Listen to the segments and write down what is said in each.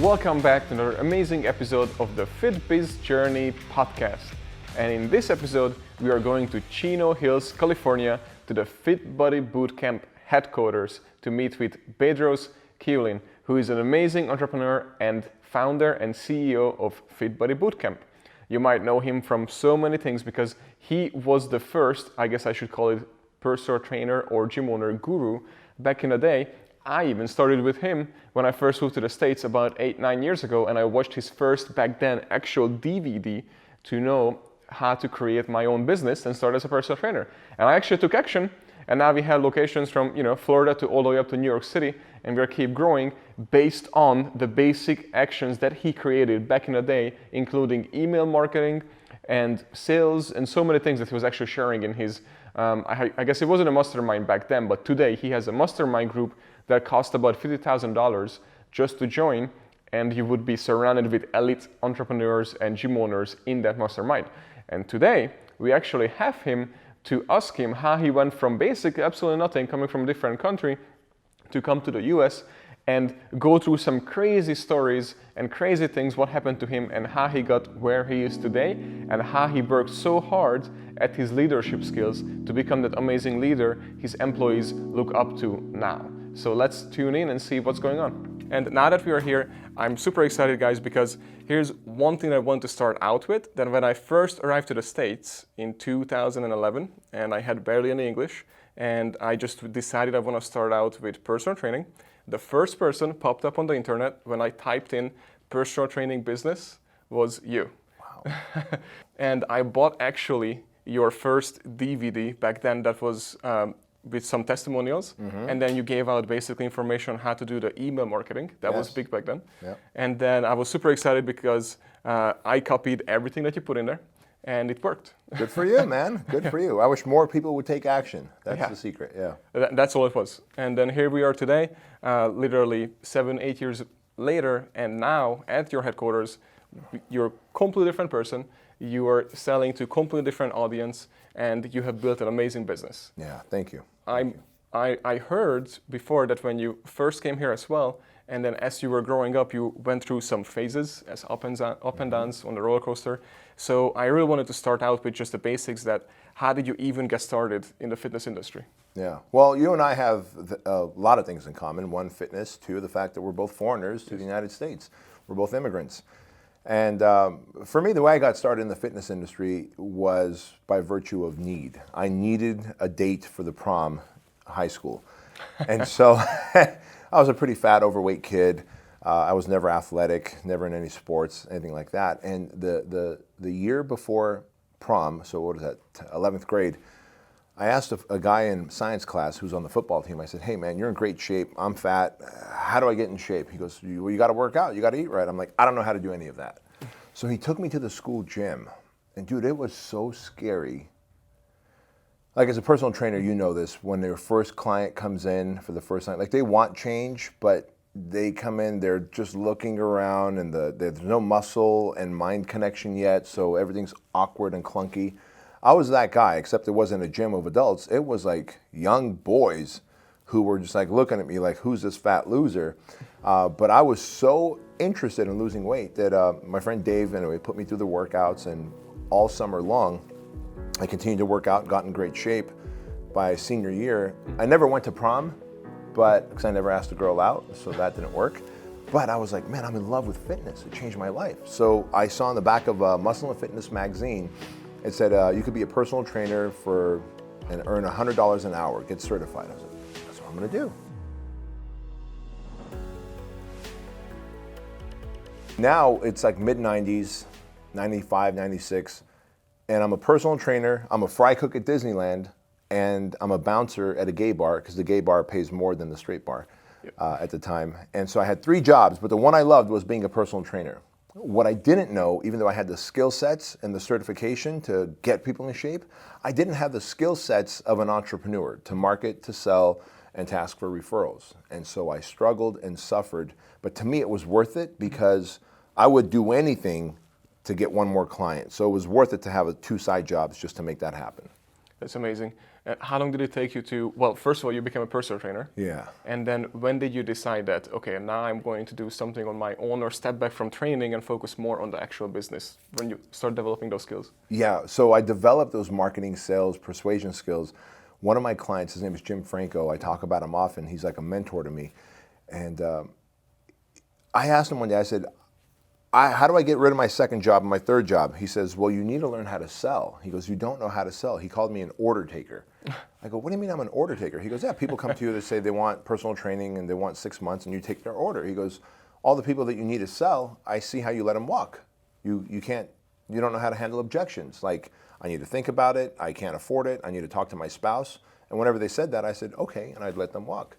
Welcome back to another amazing episode of the FitBiz Journey podcast. And in this episode, we are going to Chino Hills, California, to the FitBody Boot Camp headquarters to meet with Bedros Keuilian, who is an amazing entrepreneur and founder and CEO of FitBody Boot Camp. You might know him from so many things because he was the first, I guess I should call it, personal trainer or gym owner guru back in the day. I even started with him when I first moved to the States about 8-9 years ago, and I watched his first, back then, actual DVD to know how to create my own business and start as a personal trainer. And I actually took action, and now we have locations from Florida to all the way up to New York City, and we're keep growing based on the basic actions that he created back in the day, including email marketing and sales and so many things that he was actually sharing in his, I guess it wasn't a mastermind back then, but today he has a mastermind group that cost about $50,000 just to join, and you would be surrounded with elite entrepreneurs and gym owners in that mastermind. And today, we actually have him to ask him how he went from basically absolutely nothing, coming from a different country, to come to the US and go through some crazy stories and crazy things, what happened to him and how he got where he is today, and how he worked so hard at his leadership skills to become that amazing leader his employees look up to now. So let's tune in and see what's going on. And now that we are here, I'm super excited, guys, because here's one thing I want to start out with. That when I first arrived to the States in 2011, and I had barely any English, and I just decided I want to start out with personal training, the first person popped up on the internet when I typed in personal training business was you. Wow. And I bought actually your first DVD back then that was with some testimonials, and then you gave out basically information on how to do the email marketing. That was big back then. Yep. And then I was super excited because I copied everything that you put in there, and it worked. Good for you, man. Good for you. I wish more people would take action. That's the secret, yeah. That's all it was. And then here we are today, literally 7-8 years later, and now at your headquarters, you're a completely different person. You are selling to a completely different audience, and you have built an amazing business. Yeah, thank you. I heard before that when you first came here as well, and then as you were growing up, you went through some phases as up and downs on the roller coaster. So I really wanted to start out with just the basics, that how did you even get started in the fitness industry? Yeah, well, you and I have a lot of things in common. One, fitness. Two, the fact that we're both foreigners to the United States. We're both immigrants. And for me, the way I got started in the fitness industry was by virtue of need. I needed a date for the prom, high school. And so I was a pretty fat, overweight kid. I was never athletic, never in any sports, anything like that. And the year before prom, so what was that, 11th grade, I asked a guy in science class who's on the football team, I said, hey man, you're in great shape, I'm fat, how do I get in shape? He goes, well, you gotta work out, you gotta eat right. I'm like, I don't know how to do any of that. So he took me to the school gym, and dude, it was so scary. Like as a personal trainer, you know this, when their first client comes in for the first time, like they want change, but they come in, they're just looking around, and there's no muscle and mind connection yet, so everything's awkward and clunky. I was that guy, except it wasn't a gym of adults. It was like young boys who were just like looking at me like, who's this fat loser? But I was so interested in losing weight that my friend Dave anyway put me through the workouts, and all summer long, I continued to work out, got in great shape. By senior year, I never went to prom, but because I never asked a girl out, so that didn't work. But I was like, man, I'm in love with fitness. It changed my life. So I saw on the back of Muscle and Fitness magazine, it said you could be a personal trainer and earn $100 an hour, get certified. I was like, that's what I'm gonna do. Now it's like mid-90s, 95, 96, and I'm a personal trainer, I'm a fry cook at Disneyland, and I'm a bouncer at a gay bar, because the gay bar pays more than the straight bar at the time. And so I had 3 jobs, but the one I loved was being a personal trainer. What I didn't know, even though I had the skill sets and the certification to get people in shape, I didn't have the skill sets of an entrepreneur to market, to sell, and to ask for referrals. And so I struggled and suffered, but to me it was worth it because I would do anything to get one more client. So it was worth it to have 2 side jobs just to make that happen. That's amazing. And how long did it take you to, well, first of all, you became a personal trainer. Yeah. And then when did you decide that, okay, now I'm going to do something on my own, or step back from training and focus more on the actual business, when you start developing those skills? Yeah, so I developed those marketing, sales, persuasion skills. One of my clients, his name is Jim Franco. I talk about him often. He's like a mentor to me. And I asked him one day, I said, how do I get rid of my second job and my third job? He says, well, you need to learn how to sell. He goes, you don't know how to sell. He called me an order taker. I go, what do you mean I'm an order taker? He goes, yeah, people come to you, they say they want personal training and they want 6 months and you take their order. He goes, all the people that you need to sell, I see how you let them walk. You don't know how to handle objections. Like, I need to think about it, I can't afford it, I need to talk to my spouse. And whenever they said that, I said, okay, and I'd let them walk.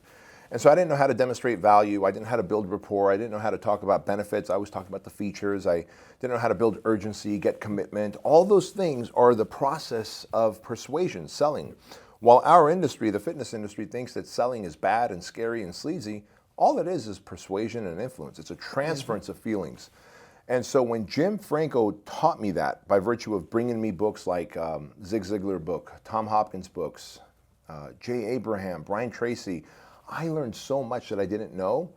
And so I didn't know how to demonstrate value, I didn't know how to build rapport, I didn't know how to talk about benefits, I always talked about the features, I didn't know how to build urgency, get commitment. All those things are the process of persuasion, selling. While our industry, the fitness industry, thinks that selling is bad and scary and sleazy, all it is persuasion and influence. It's a transference of feelings. And so when Jim Franco taught me that, by virtue of bringing me books like Zig Ziglar book, Tom Hopkins books, Jay Abraham, Brian Tracy, I learned so much that I didn't know.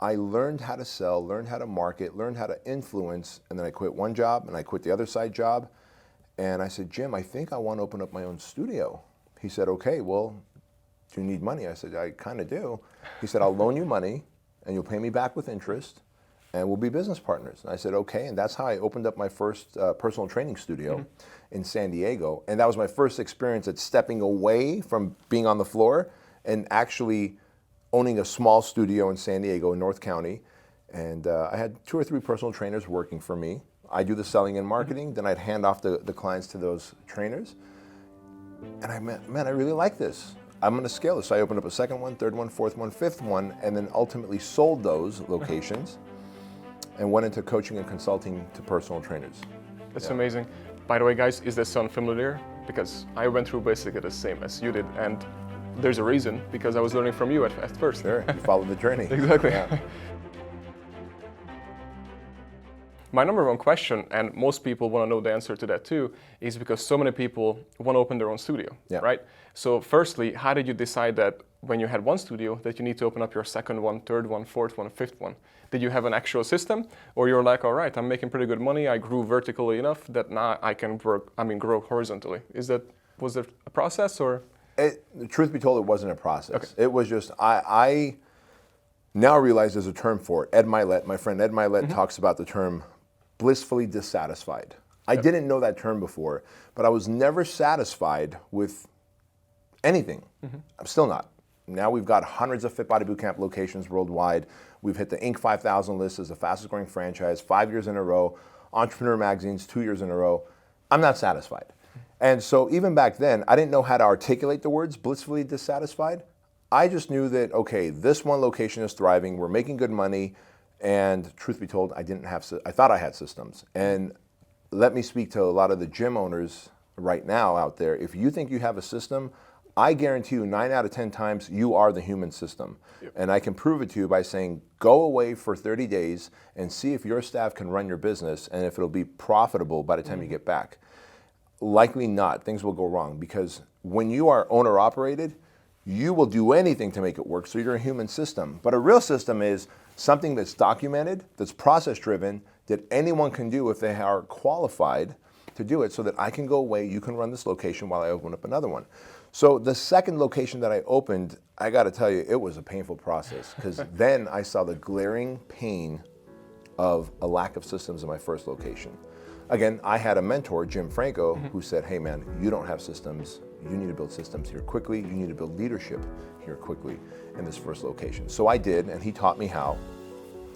I learned how to sell, learned how to market, learned how to influence, and then I quit one job and I quit the other side job. And I said, Jim, I think I want to open up my own studio. He said, okay, well, do you need money? I said, I kind of do. He said, I'll loan you money and you'll pay me back with interest and we'll be business partners. And I said, okay. And that's how I opened up my first personal training studio in San Diego. And that was my first experience at stepping away from being on the floor and actually owning a small studio in San Diego in North County. And I had 2 or 3 personal trainers working for me. I do the selling and marketing, then I'd hand off the clients to those trainers. And I meant, man, I really like this. I'm gonna scale this. So I opened up a second one, third one, fourth one, fifth one, and then ultimately sold those locations and went into coaching and consulting to personal trainers. That's amazing. By the way, guys, is this sound familiar? Because I went through basically the same as you did, and there's a reason, because I was learning from you at first. Sure, you followed the journey. Exactly. Yeah. My number one question, and most people want to know the answer to that too, is because so many people want to open their own studio, right? So firstly, how did you decide that when you had one studio that you need to open up your second one, third one, fourth one, fifth one? Did you have an actual system, or you're like, all right, I'm making pretty good money, I grew vertically enough that now I can grow horizontally? Was there a process, or? Truth be told, it wasn't a process. Okay. It was just, I now realize there's a term for it. Ed Milet, my friend Ed Milet talks about the term blissfully dissatisfied. I didn't know that term before, but I was never satisfied with anything. I'm still not. Now we've got hundreds of FitBody Boot Camp locations worldwide. We've hit the Inc. 5000 list as the fastest growing franchise 5 years in a row. Entrepreneur Magazine's 2 years in a row. I'm not satisfied. And so even back then, I didn't know how to articulate the words blissfully dissatisfied. I just knew that, okay, this one location is thriving, we're making good money, and truth be told, I thought I had systems. And let me speak to a lot of the gym owners right now out there. If you think you have a system, I guarantee you 9 out of 10 times you are the human system. And I can prove it to you by saying, go away for 30 days and see if your staff can run your business and if it'll be profitable by the time you get back. Likely not, things will go wrong, because when you are owner operated, you will do anything to make it work, so you're a human system. But a real system is something that's documented, that's process driven, that anyone can do if they are qualified to do it, so that I can go away, you can run this location while I open up another one. So the second location that I opened, I gotta tell you, it was a painful process, because then I saw the glaring pain of a lack of systems in my first location. Again, I had a mentor, Jim Franco, who said, hey man, you don't have systems. You need to build systems here quickly. You need to build leadership here quickly in this first location. So I did, and he taught me how.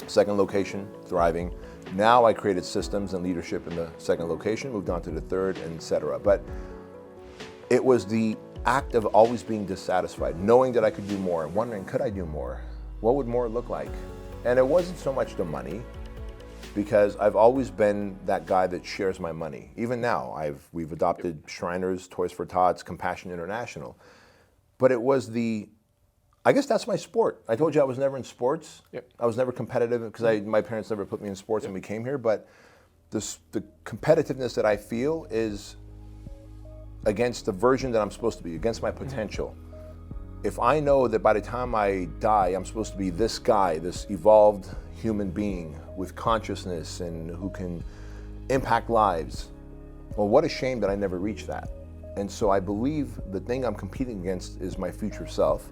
Second location, thriving. Now I created systems and leadership in the second location, moved on to the third, and et cetera. But it was the act of always being dissatisfied, knowing that I could do more, wondering, could I do more? What would more look like? And it wasn't so much the money, because I've always been that guy that shares my money. Even now, we've adopted Shriners, Toys for Tots, Compassion International. But it was I guess that's my sport. I told you I was never in sports. I was never competitive because my parents never put me in sports when we came here. But the competitiveness that I feel is, against the version that I'm supposed to be, against my potential. If I know that by the time I die, I'm supposed to be this guy, this evolved human being with consciousness and who can impact lives, well, what a shame that I never reached that. And so I believe the thing I'm competing against is my future self.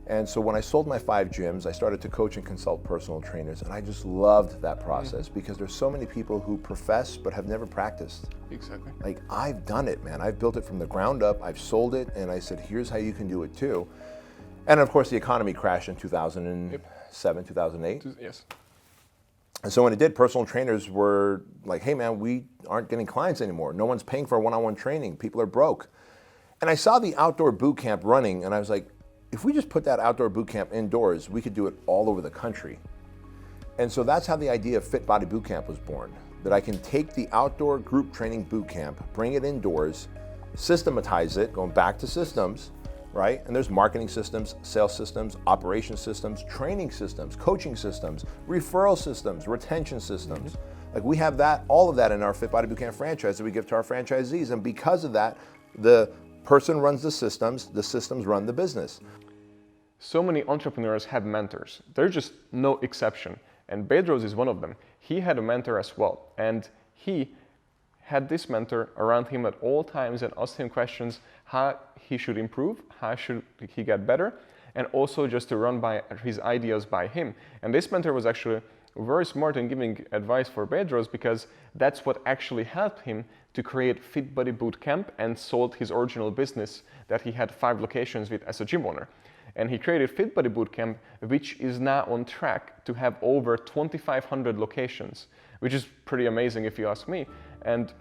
And so when I sold my 5 gyms, I started to coach and consult personal trainers, and I just loved that process because there's so many people who profess but have never practiced. Exactly. Like, I've done it, man. I've built it from the ground up. I've sold it, and I said, here's how you can do it too. And of course, the economy crashed in 2007, 2008. Yes. And so when it did, personal trainers were like, hey man, we aren't getting clients anymore. No one's paying for one-on-one training. People are broke. And I saw the outdoor boot camp running, and I was like, if we just put that outdoor boot camp indoors, we could do it all over the country. And so that's how the idea of FitBody Boot Camp was born, that I can take the outdoor group training boot camp, bring it indoors, systematize it, going back to systems, right? And there's marketing systems, sales systems, operation systems, training systems, coaching systems, referral systems, retention systems. Like, we have that, all of that in our FitBody Boot Camp franchise that we give to our franchisees. And because of that, the person runs the systems run the business. So many entrepreneurs have mentors. There's just no exception. And Bedros is one of them. He had a mentor as well. And he had this mentor around him at all times and asked him questions how he should improve, how should he get better, and also just to run by his ideas by him. And this mentor was actually very smart in giving advice for Bedros, because that's what actually helped him to create FitBody Boot Camp and sold his original business that he had 5 locations with as a gym owner. And he created FitBody Boot Camp, which is now on track to have over 2,500 locations, which is pretty amazing if you ask me. And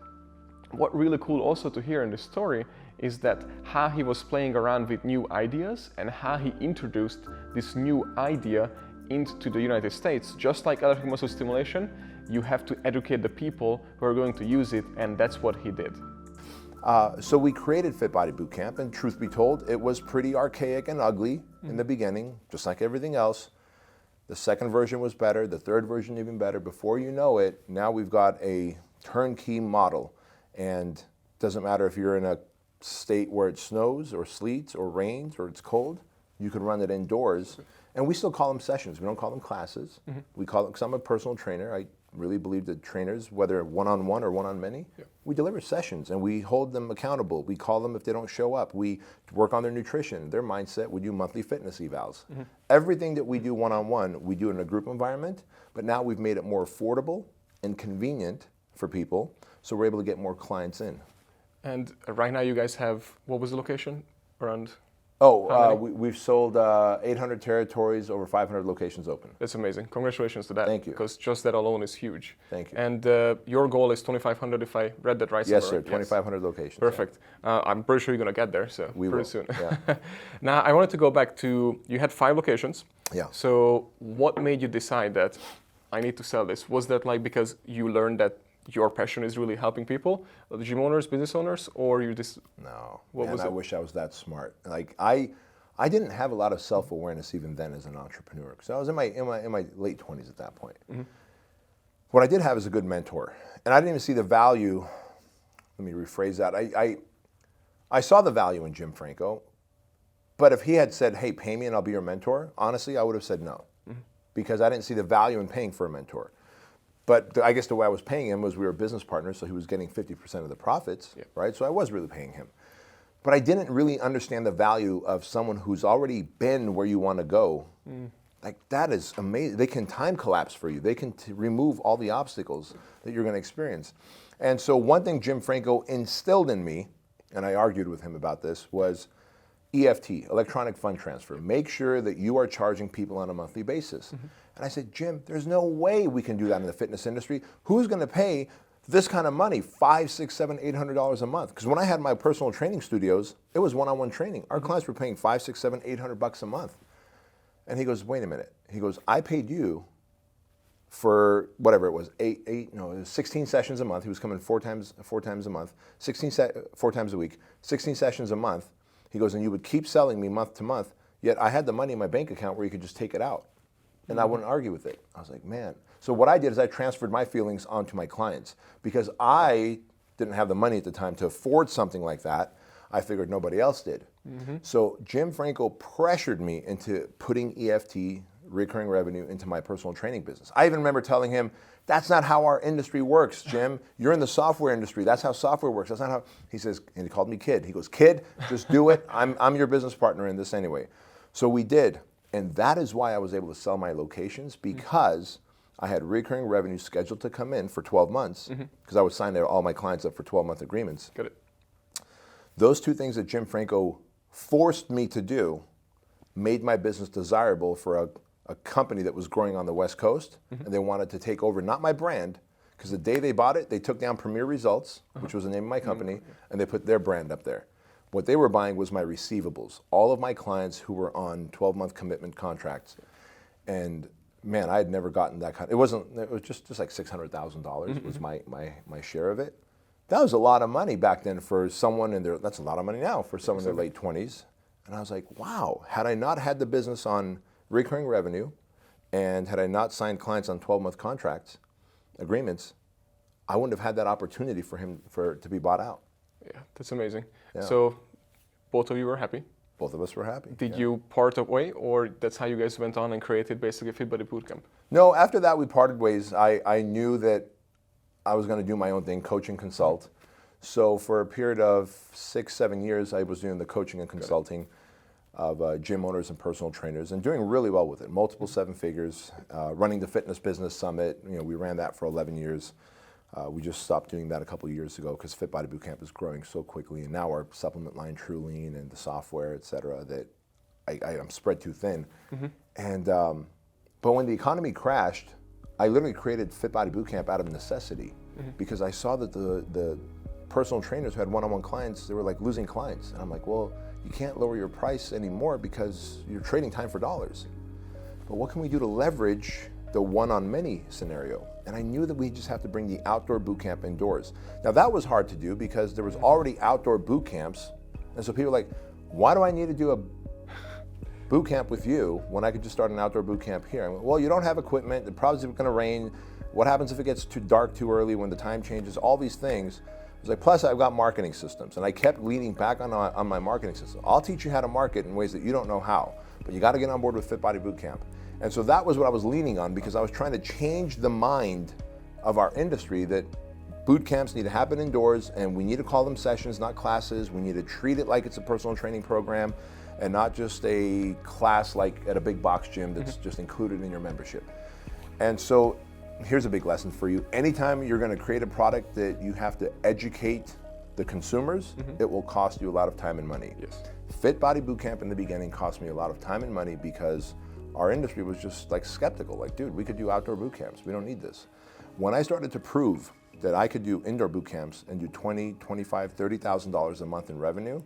what really cool also to hear in this story is that how he was playing around with new ideas and how he introduced this new idea into the United States. Just like electric muscle stimulation, you have to educate the people who are going to use it, and that's what he did. So we created FitBody Boot Camp, and truth be told, it was pretty archaic and ugly in the beginning, just like everything else. The second version was better, the third version even better. Before you know it, now we've got a turnkey model, and it doesn't matter if you're in a state where it snows or sleets or rains or it's cold, you can run it indoors. And we still call them sessions. We don't call them classes. We call them, because I'm a personal trainer. I really believe that trainers, whether one-on-one or one-on-many, we deliver sessions and we hold them accountable. We call them if they don't show up. We work on their nutrition, their mindset. We do monthly fitness evals. Everything that we do one-on-one, we do in a group environment, but now we've made it more affordable and convenient for people, so we're able to get more clients in. And right now you guys have, what was the location? Around? We've sold 800 territories, over 500 locations open. That's amazing. Congratulations to that. Thank you. Because just that alone is huge. Thank you. And your goal is 2,500, if I read that right? Yes, sir. Somewhere. 2,500 locations. Perfect. Yeah. I'm pretty sure you're going to get there, so we pretty will. soon. Yeah. Now, I wanted to go back to, you had 5 locations. Yeah. So what made you decide that I need to sell this? Was that like because you learned that your passion is really helping people, the gym owners, business owners, or you just... No, I wish I was that smart. Like, I didn't have a lot of self-awareness even then as an entrepreneur, because I was in my late 20s at that point. What I did have is a good mentor, and I didn't even see the value. Let me rephrase that. I saw the value in Jim Franco, but if he had said, hey, pay me and I'll be your mentor, honestly, I would have said no, because I didn't see the value in paying for a mentor. But I guess the way I was paying him was we were business partners, so he was getting 50% of the profits, right? So I was really paying him. But I didn't really understand the value of someone who's already been where you want to go. Like, that is amazing. They can time collapse for you. They can remove all the obstacles that you're going to experience. And so one thing Jim Franco instilled in me, and I argued with him about this, was EFT, electronic fund transfer. Make sure that you are charging people on a monthly basis. And I said, Jim, there's no way we can do that in the fitness industry. Who's going to pay this kind of money, $500, $600, $700, $800 a month? Because when I had my personal training studios, it was one-on-one training. Our clients were paying $500, $600, $700, $800 a month. And he goes, wait a minute. He goes, I paid you for whatever it was, it was 16 sessions a month. He was coming four times a month, 4 times a week, 16 sessions a month. He goes, and you would keep selling me month to month, yet I had the money in my bank account where you could just take it out. And I wouldn't argue with it. I was like, man. So what I did is I transferred my feelings onto my clients, because I didn't have the money at the time to afford something like that. I figured nobody else did. So Jim Franco pressured me into putting EFT, recurring revenue, into my personal training business. I even remember telling him, that's not how our industry works, Jim. You're in the software industry. That's how software works. That's not how, he says, and he called me kid. He goes, kid, just do it. I'm your business partner in this anyway. So we did. And that is why I was able to sell my locations, because I had recurring revenue scheduled to come in for 12 months, because I would sign all my clients up for 12-month agreements. Got it. Those two things that Jim Franco forced me to do made my business desirable for a company that was growing on the West Coast, and they wanted to take over, not my brand, because the day they bought it, they took down Premier Results, which was the name of my company, and they put their brand up there. What they were buying was my receivables, all of my clients who were on 12-month commitment contracts. And man, I had never gotten that kind. It was just like $600,000 was my share of it. That was a lot of money back then for someone in their, that's a lot of money now for someone in their late 20s. And I was like, wow, had I not had the business on recurring revenue, and had I not signed clients on 12-month contracts, agreements, I wouldn't have had that opportunity for him to be bought out. Yeah, that's amazing. Yeah. So both of you were happy. Both of us were happy. Did you part way, or that's how you guys went on and created basically FitBody Boot Camp? No, after that we parted ways. I knew that I was going to do my own thing, coach and consult. So for a period of 6-7 years, I was doing the coaching and consulting of gym owners and personal trainers, and doing really well with it. Multiple 7 figures, running the Fitness Business Summit. You know, we ran that for 11 years. We just stopped doing that a couple of years ago because FitBody Boot Camp is growing so quickly, and now our supplement line, TrueLean, and the software, et cetera, that I'm spread too thin. And but when the economy crashed, I literally created FitBody Boot Camp out of necessity, because I saw that the personal trainers who had one-on-one clients, they were like losing clients. And I'm like, well, you can't lower your price anymore because you're trading time for dollars. But what can we do to leverage the one-on-many scenario? And I knew that we just have to bring the outdoor boot camp indoors. Now that was hard to do because there was already outdoor boot camps. And so people were like, why do I need to do a boot camp with you when I could just start an outdoor boot camp here? I went, well, you don't have equipment, the probably going to rain. What happens if it gets too dark too early when the time changes? All these things. I was like, plus I've got marketing systems, and I kept leaning back on my marketing system. I'll teach you how to market in ways that you don't know how, but you got to get on board with FitBody Boot Camp. And so that was what I was leaning on, because I was trying to change the mind of our industry that boot camps need to happen indoors, and we need to call them sessions, not classes. We need to treat it like it's a personal training program and not just a class like at a big box gym that's just included in your membership. And so here's a big lesson for you. Anytime you're going to create a product that you have to educate the consumers, it will cost you a lot of time and money. Yes. FitBody Boot Camp in the beginning cost me a lot of time and money because our industry was just like skeptical. Like, dude, we could do outdoor boot camps. We don't need this. When I started to prove that I could do indoor boot camps and do $20,000, $25,000, $30,000 a month in revenue,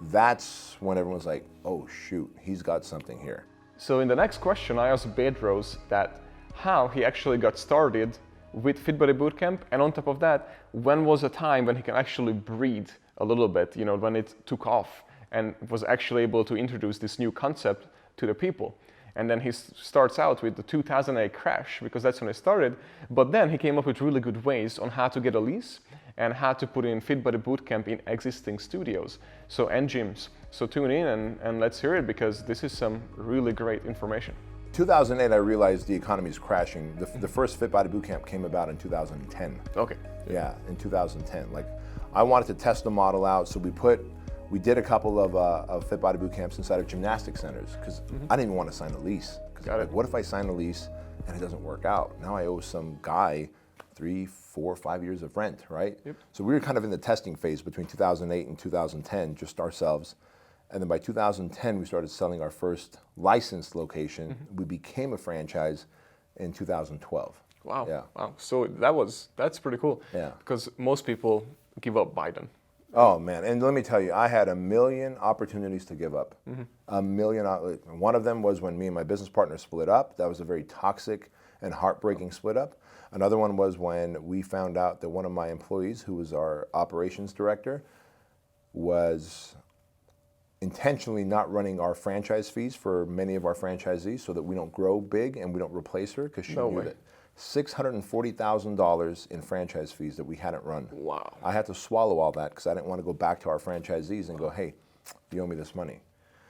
that's when everyone's like, oh shoot, he's got something here. So in the next question, I asked Bedros that how he actually got started with FitBody Boot Camp, and on top of that, when was a time when he can actually breathe a little bit, you know, when it took off and was actually able to introduce this new concept to the people. And then he starts out with the 2008 crash, because that's when he started. But then he came up with really good ways on how to get a lease and how to put in FitBody Boot Camp in existing studios and gyms. So tune in and let's hear it, because this is some really great information. 2008, I realized the economy is crashing. The first FitBody Boot Camp came about in 2010. Okay. Yeah, in 2010. Like, I wanted to test the model out, so we did a couple of FitBody Boot Camps inside of gymnastic centers, because I didn't even want to sign a lease. Like, what if I sign a lease and it doesn't work out? Now I owe some guy 3, 4, 5 years of rent, right? Yep. So we were kind of in the testing phase between 2008 and 2010, just ourselves. And then by 2010, we started selling our first licensed location. We became a franchise in 2012. Wow. Yeah. Wow. So that's pretty cool. Yeah. Because most people give up by then. Oh man, and let me tell you, I had a million opportunities to give up. A million. One of them was when me and my business partner split up. That was a very toxic and heartbreaking split up. Another one was when we found out that one of my employees, who was our operations director, was intentionally not running our franchise fees for many of our franchisees so that we don't grow big and we don't replace her, because she knew that $640,000 in franchise fees that we hadn't run. Wow. I had to swallow all that because I didn't want to go back to our franchisees and go, hey, you owe me this money.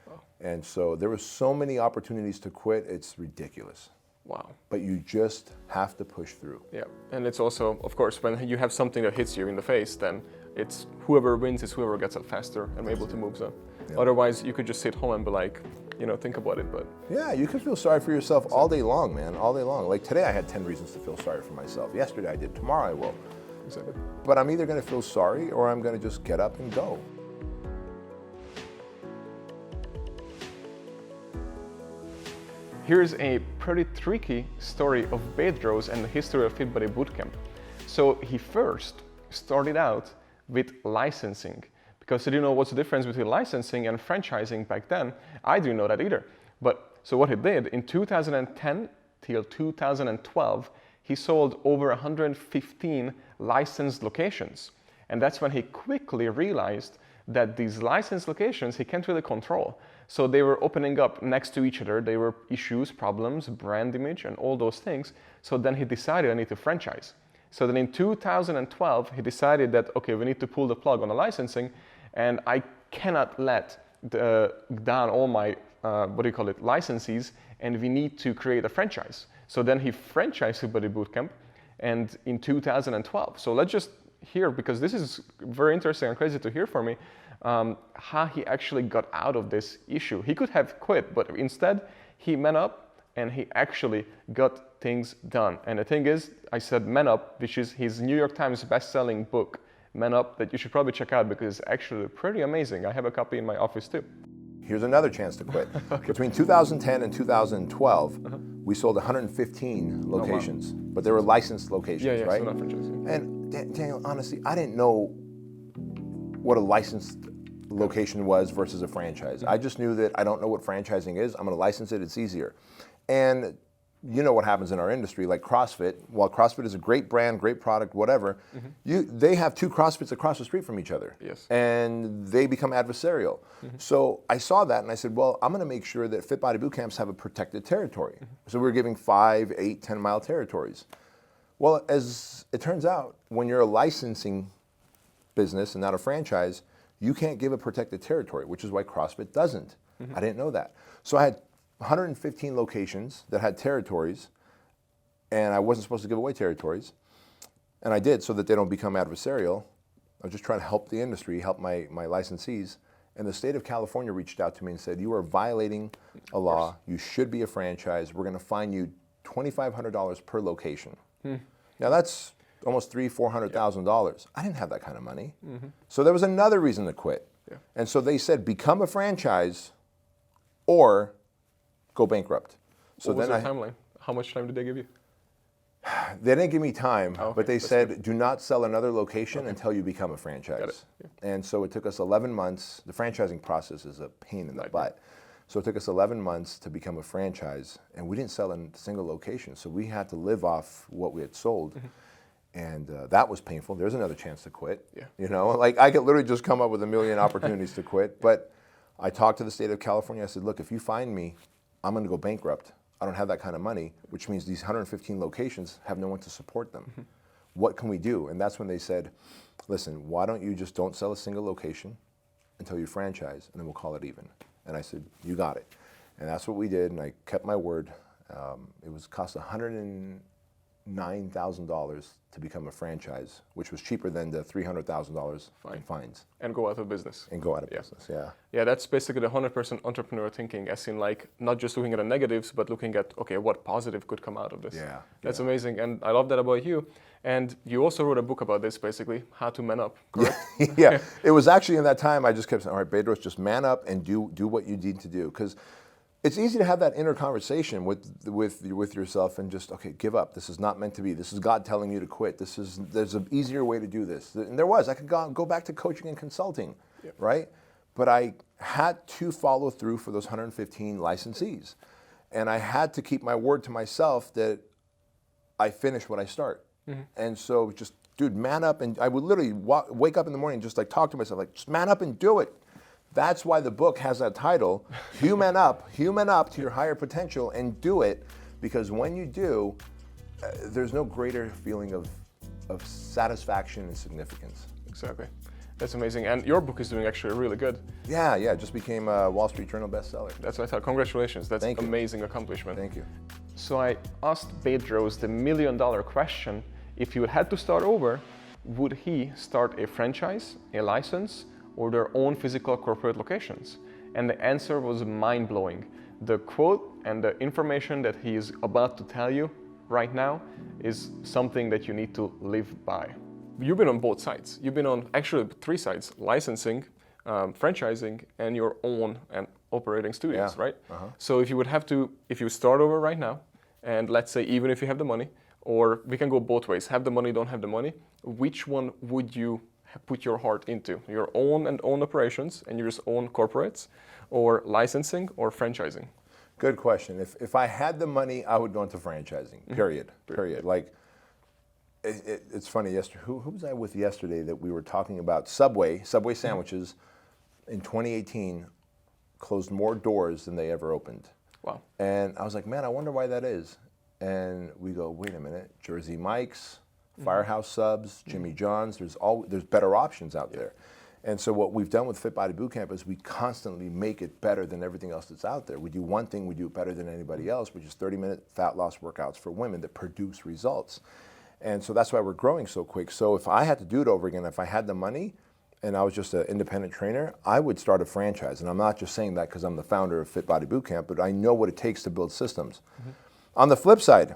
Wow. And so there were so many opportunities to quit, it's ridiculous. Wow. But you just have to push through. Yeah, and it's also, of course, when you have something that hits you in the face, then it's whoever wins is whoever gets up faster and able to move. So otherwise, you could just sit home and be like, think about it. But yeah, you can feel sorry for yourself all day long, man, all day long. Like today, I had 10 reasons to feel sorry for myself. Yesterday, I did. Tomorrow, I will. Exactly. But I'm either going to feel sorry or I'm going to just get up and go. Here's a pretty tricky story of Bedros and the history of FitBody Boot Camp. So he first started out with licensing, because he didn't know what's the difference between licensing and franchising back then. I didn't know that either. But so what he did, in 2010 till 2012, he sold over 115 licensed locations. And that's when he quickly realized that these licensed locations he can't really control. So they were opening up next to each other. They were issues, problems, brand image, and all those things. So then he decided I need to franchise. So then in 2012, he decided that, okay, we need to pull the plug on the licensing, and I cannot let down all my, licensees, and we need to create a franchise. So then he franchised FitBody Boot Camp, and in 2012. So let's just hear, because this is very interesting and crazy to hear for me, how he actually got out of this issue. He could have quit, but instead he man up and he actually got things done. And the thing is, I said Man Up, which is his New York Times best-selling book, Man Up, that you should probably check out because it's actually pretty amazing. I have a copy in my office too. Here's another chance to quit. Okay. Between 2010 and 2012, we sold 115 locations, but they were licensed locations, right? So not franchising. And Daniel, honestly, I didn't know what a licensed location was versus a franchise. I just knew that I don't know what franchising is. I'm going to license it. It's easier. And you know what happens in our industry, like CrossFit. While CrossFit is a great brand, great product, whatever, they have two CrossFits across the street from each other. Yes. And they become adversarial. So I saw that and I said, well, I'm going to make sure that FitBody Boot Camps have a protected territory. So we're giving 5, 8, 10-mile territories. Well, as it turns out, when you're a licensing business and not a franchise, you can't give a protected territory, which is why CrossFit doesn't. I didn't know that. So I had 115 locations that had territories, and I wasn't supposed to give away territories. And I did so that they don't become adversarial. I was just trying to help the industry, help my licensees. And the state of California reached out to me and said, you are violating a law. You should be a franchise. We're going to fine you $2,500 per location. Now that's almost $300,000-$400,000. I didn't have that kind of money. So there was another reason to quit. And so they said, become a franchise or go bankrupt. So what was then your timeline? How much time did they give you? They didn't give me time, okay. but they That's said, good. do not sell another location until you become a franchise. Got it. And so it took us 11 months. The franchising process is a pain in the butt. So it took us 11 months to become a franchise, and we didn't sell in a single location. So we had to live off what we had sold. And that was painful. There's another chance to quit. You know, like I could literally just come up with a million opportunities to quit. But I talked to the state of California. I said, look, if you find me, I'm going to go bankrupt. I don't have that kind of money, which means these 115 locations have no one to support them. What can we do? And that's when they said, listen, why don't you just don't sell a single location until you franchise, and then we'll call it even. And I said, you got it. And that's what we did, and I kept my word. It was cost $109,000 to become a franchise, which was cheaper than the $300,000 in fines. And go out of business. And go out of business, yeah. Yeah, that's basically the 100% entrepreneur thinking, as in like not just looking at the negatives, but looking at, okay, what positive could come out of this. That's amazing, and I love that about you. And you also wrote a book about this, basically, how to man up, correct? Yeah, it was actually in that time I just kept saying, all right, Bedros, just man up and do what you need to do. Because it's easy to have that inner conversation with yourself and just, okay, give up. This is not meant to be. This is God telling you to quit. There's an easier way to do this. And I could go back to coaching and consulting, right? But I had to follow through for those 115 licensees. And I had to keep my word to myself that I finish what I start. And so just, dude, man up. And I would literally wake up in the morning and just like talk to myself, like, just man up and do it. That's why the book has that title, human up to your higher potential and do it, because when you do, there's no greater feeling of satisfaction and significance. Exactly. That's amazing. And your book is doing actually really good. Yeah, it just became a Wall Street Journal bestseller. That's what I thought. Congratulations. That's an amazing accomplishment. Thank you. So I asked Bedros the million-dollar question. If he had to start over, would he start a franchise, a license, or their own physical corporate locations? And the answer was mind-blowing. The quote and the information that he is about to tell you right now is something that you need to live by. You've been on both sides. You've been on actually 3 sides: licensing, franchising, and your own and operating studios, right? So if you start over right now, and let's say even if you have the money, or we can go both ways, have the money, don't have the money, which one would you put your heart into? Your own operations and your own corporates, or licensing or franchising? Good question. If I had the money, I would go into franchising, period. Like, it's funny, yesterday, who was I with yesterday that we were talking about Subway sandwiches in 2018 closed more doors than they ever opened. Wow. And I was like, man, I wonder why that is. And we go, wait a minute, Jersey Mike's, Firehouse Subs, Jimmy John's, there's better options out there. And so what we've done with FitBody Boot Camp is we constantly make it better than everything else that's out there. We do one thing, we do it better than anybody else, which is 30-minute fat loss workouts for women that produce results. And so that's why we're growing so quick. So if I had to do it over again, if I had the money and I was just an independent trainer, I would start a franchise. And I'm not just saying that because I'm the founder of FitBody Boot Camp, but I know what it takes to build systems. On the flip side,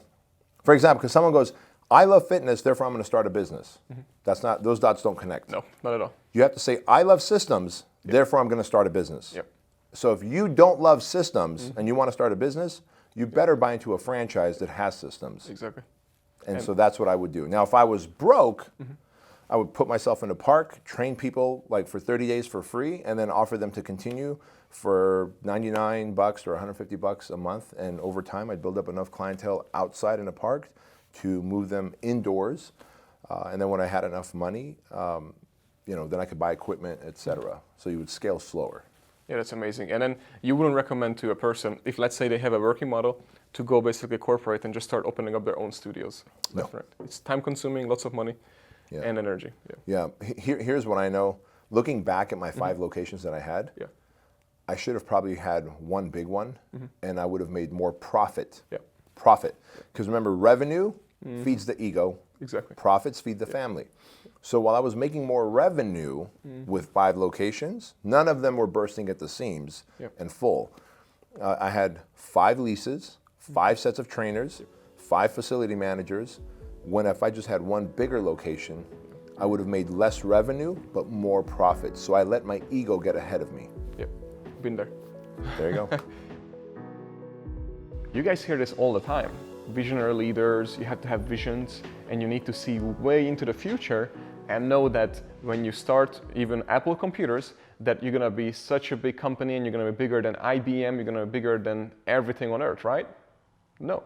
for example, because someone goes, I love fitness, therefore I'm going to start a business. Those dots don't connect. No, not at all. You have to say, I love systems, therefore I'm going to start a business. Yep. So if you don't love systems and you want to start a business, you better buy into a franchise that has systems. Exactly. And so that's what I would do. Now, if I was broke, I would put myself in a park, train people like for 30 days for free, and then offer them to continue for $99 or $150 a month. And over time, I'd build up enough clientele outside in a park to move them indoors. And then when I had enough money, then I could buy equipment, etc. So you would scale slower. Yeah, that's amazing. And then you wouldn't recommend to a person, if let's say they have a working model, to go basically corporate and just start opening up their own studios. No. Right. It's time consuming, lots of money and energy. Here's what I know. Looking back at my 5 locations that I had, I should have probably had one big one, and I would have made more profit. Profit. Because remember, revenue feeds the ego. Exactly. Profits feed the family. So while I was making more revenue with 5 locations, none of them were bursting at the seams and full. I had 5 leases, 5 sets of trainers, 5 facility managers, when if I just had one bigger location, I would have made less revenue, but more profit. So I let my ego get ahead of me. Yep, been there. There you go. You guys hear this all the time. Visionary leaders, you have to have visions, and you need to see way into the future and know that when you start even Apple computers, that you're gonna be such a big company and you're gonna be bigger than IBM, you're gonna be bigger than everything on earth, right? No.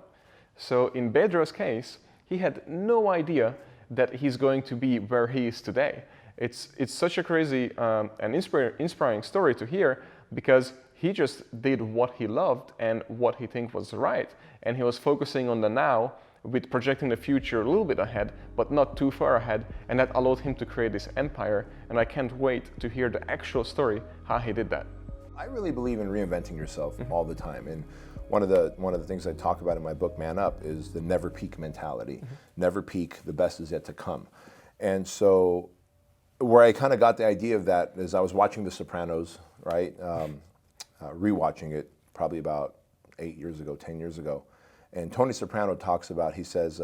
So in Bedros' case, he had no idea that he's going to be where he is today. It's such a crazy and inspiring story to hear, because he just did what he loved and what he think was right. And he was focusing on the now with projecting the future a little bit ahead, but not too far ahead. And that allowed him to create this empire. And I can't wait to hear the actual story, how he did that. I really believe in reinventing yourself all the time. And one of the things I talk about in my book, Man Up, is the never peak mentality. Never peak, the best is yet to come. And so where I kind of got the idea of that is I was watching The Sopranos, right? Rewatching it probably about 8 years ago, 10 years ago. And Tony Soprano talks about, he says,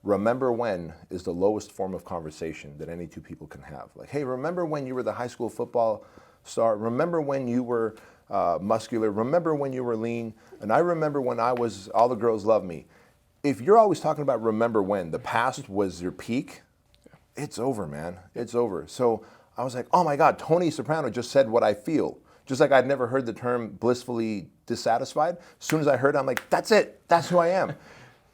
remember when is the lowest form of conversation that any 2 people can have. Like, hey, remember when you were the high school football star? Remember when you were muscular? Remember when you were lean? And I remember when I was, all the girls love me. If you're always talking about remember when, the past was your peak, it's over, man. It's over. So I was like, oh my God, Tony Soprano just said what I feel. Just like I'd never heard the term blissfully dissatisfied. As soon as I heard it, I'm like, that's it. That's who I am.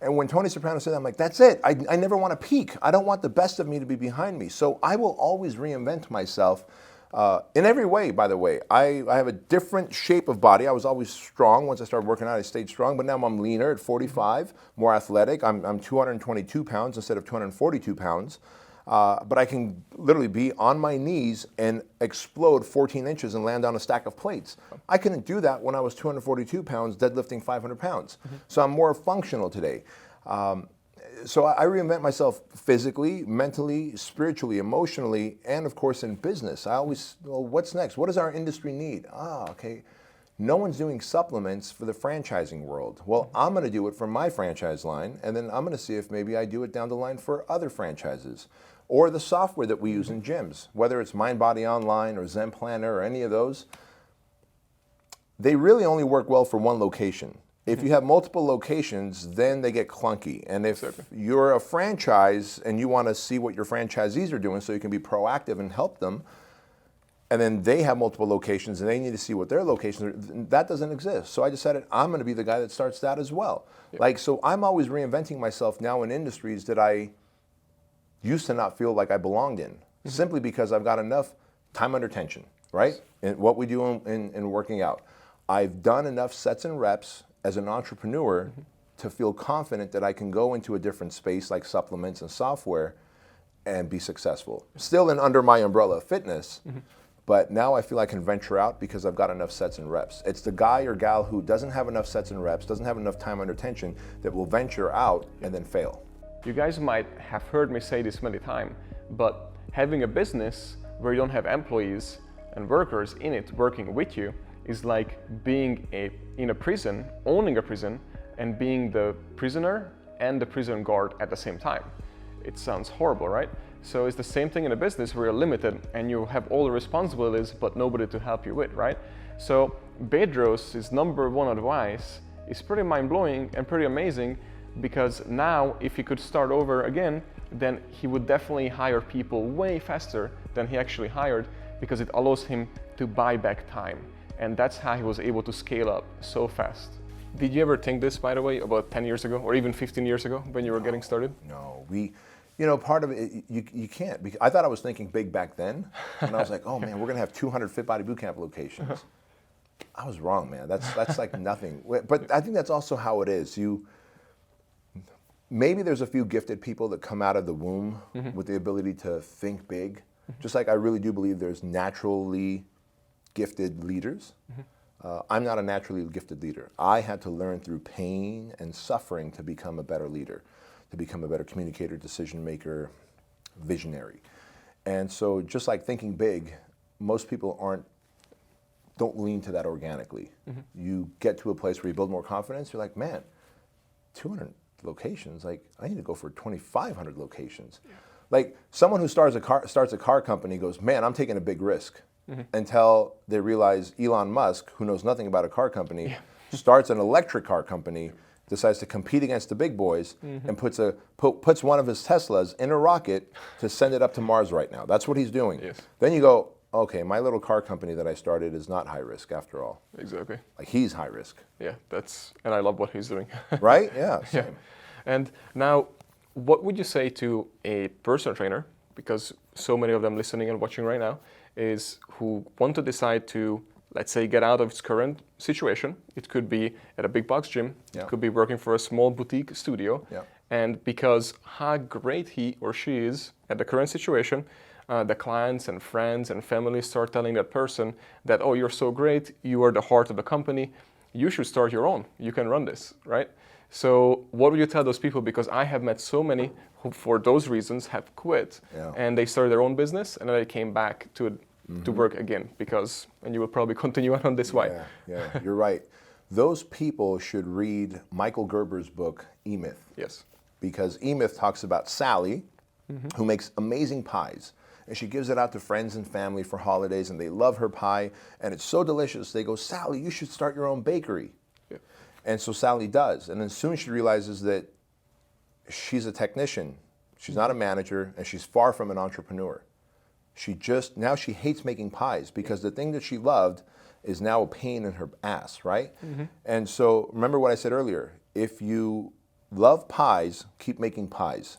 And when Tony Soprano said that, I'm like, that's it. I never want to peak. I don't want the best of me to be behind me. So I will always reinvent myself In every way, by the way. I have a different shape of body. I was always strong. Once I started working out, I stayed strong, but now I'm leaner at 45, more athletic. I'm 222 pounds instead of 242 pounds. But I can literally be on my knees and explode 14 inches and land on a stack of plates. I couldn't do that when I was 242 pounds, deadlifting 500 pounds. So I'm more functional today. So I reinvent myself physically, mentally, spiritually, emotionally, and of course in business. I always, well, what's next? What does our industry need? Okay. No one's doing supplements for the franchising world. Well, I'm going to do it for my franchise line, and then I'm going to see if maybe I do it down the line for other franchises. Or the software that we use in gyms, whether it's MindBody Online or Zen Planner or any of those, they really only work well for one location. If you have multiple locations, then they get clunky. And if you're a franchise and you want to see what your franchisees are doing so you can be proactive and help them, and then they have multiple locations and they need to see what their locations are, that doesn't exist. So I decided I'm going to be the guy that starts that as well. So I'm always reinventing myself now in industries that I used to not feel like I belonged in, simply because I've got enough time under tension, right? And what we do in working out. I've done enough sets and reps as an entrepreneur to feel confident that I can go into a different space like supplements and software and be successful. Still under my umbrella of fitness, but now I feel I can venture out because I've got enough sets and reps. It's the guy or gal who doesn't have enough sets and reps, doesn't have enough time under tension, that will venture out and then fail. You guys might have heard me say this many times, but having a business where you don't have employees and workers in it working with you is like being in a prison, owning a prison, and being the prisoner and the prison guard at the same time. It sounds horrible, right? So it's the same thing in a business where you're limited and you have all the responsibilities but nobody to help you with, right? So Bedros' number one advice is pretty mind-blowing and pretty amazing, because now if he could start over again, then he would definitely hire people way faster than he actually hired, because it allows him to buy back time. And that's how he was able to scale up so fast. Did you ever think this, by the way, about 10 years ago or even 15 years ago when you were getting started? No, part of it, you can't. Because I thought I was thinking big back then, and I was like, oh man, we're gonna have 200 FitBody Boot Camp locations. I was wrong, man. That's like nothing. But I think that's also how it is. Maybe there's a few gifted people that come out of the womb with the ability to think big. Just like I really do believe there's naturally gifted leaders. I'm not a naturally gifted leader. I had to learn through pain and suffering to become a better leader, to become a better communicator, decision maker, visionary. And so just like thinking big, most people don't lean to that organically. You get to a place where you build more confidence, you're like, man, 200 locations, like I need to go for 2,500 locations. Like someone who starts a car company goes, man, I'm taking a big risk. Until they realize Elon Musk, who knows nothing about a car company, starts an electric car company, decides to compete against the big boys, and puts one of his Teslas in a rocket to send it up to Mars right now. That's what he's doing. Then you go, okay, my little car company that I started is not high risk after all. Exactly. Like he's high risk. Yeah, and I love what he's doing. Right? Yeah, same. And now, what would you say to a personal trainer, because so many of them listening and watching right now, who want to decide to, let's say, get out of its current situation. It could be at a big box gym, it could be working for a small boutique studio, and because how great he or she is at the current situation, the clients and friends and family start telling that person that, oh, you're so great, you are the heart of the company, you should start your own, you can run this, right? So what would you tell those people? Because I have met so many who, for those reasons, have quit, and they started their own business, and then they came back to work again, and you will probably continue on this way. Yeah, you're right. Those people should read Michael Gerber's book, E-Myth. Yes. Because E-Myth talks about Sally, who makes amazing pies. And she gives it out to friends and family for holidays, and they love her pie, and it's so delicious. They go, Sally, you should start your own bakery. And so Sally does. And then soon she realizes that she's a technician. She's not a manager, and she's far from an entrepreneur. Now she hates making pies because the thing that she loved is now a pain in her ass, right? And so remember what I said earlier. If you love pies, keep making pies.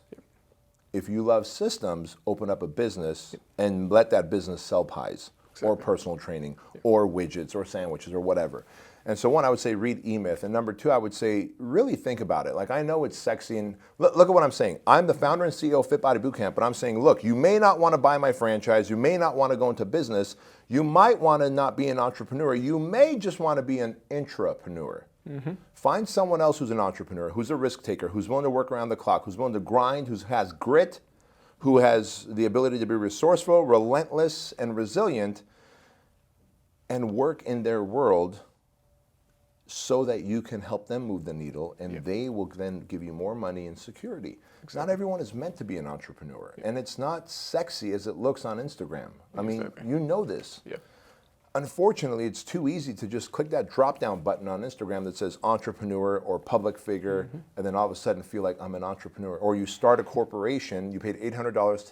If you love systems, open up a business and let that business sell pies or personal training or widgets or sandwiches or whatever. And so one, I would say read E-Myth. And number two, I would say really think about it. Like, I know it's sexy, and look at what I'm saying. I'm the founder and CEO of FitBody Boot Camp, but I'm saying, look, you may not want to buy my franchise. You may not want to go into business. You might want to not be an entrepreneur. You may just want to be an intrapreneur. Find someone else who's an entrepreneur, who's a risk taker, who's willing to work around the clock, who's willing to grind, who has grit, who has the ability to be resourceful, relentless, and resilient, and work in their world so that you can help them move the needle, and they will then give you more money and security. Not everyone is meant to be an entrepreneur, and it's not sexy as it looks on Instagram. I mean, you know this. Unfortunately, it's too easy to just click that drop-down button on Instagram that says entrepreneur or public figure, and then all of a sudden feel like I'm an entrepreneur. Or you start a corporation, you paid $800